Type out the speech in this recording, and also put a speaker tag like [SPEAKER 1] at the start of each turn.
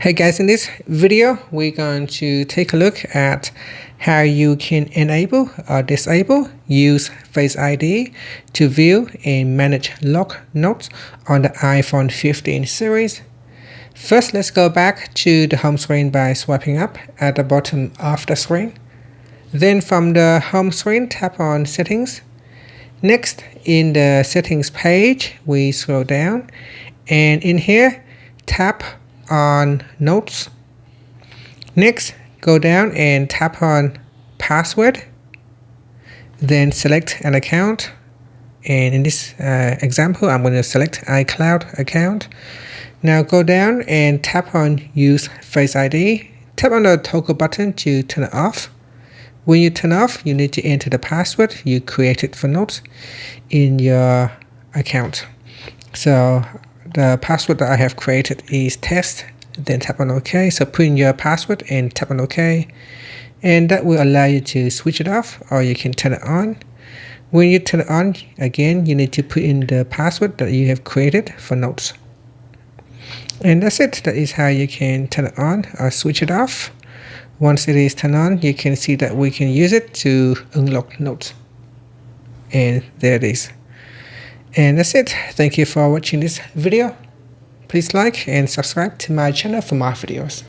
[SPEAKER 1] Hey guys, in this video we're going to take a look at how you can enable or disable use Face ID to view and manage lock notes on the iPhone 15 series. First, let's go back to the home screen by swiping up at the bottom of the screen. Then from the home screen, tap on Settings. Next, in the Settings page, we scroll down and in here, tap on Notes. Next, go down and tap on Password. Then select an account. And in this example, I'm going to select iCloud account. Now go down and tap on Use Face ID. Tap on the toggle button to turn it off. When you turn off, you need to enter the password you created for Notes in your account. So the password that I have created is test, then tap on OK. So put in your password and tap on OK. And that will allow you to switch it off, or you can turn it on. When you turn it on, again, you need to put in the password that you have created for Notes. And that's it. That is how you can turn it on or switch it off. Once it is turned on, you can see that we can use it to unlock Notes. And there it is. And that's it. Thank you for watching this video. Please like and subscribe to my channel for more videos.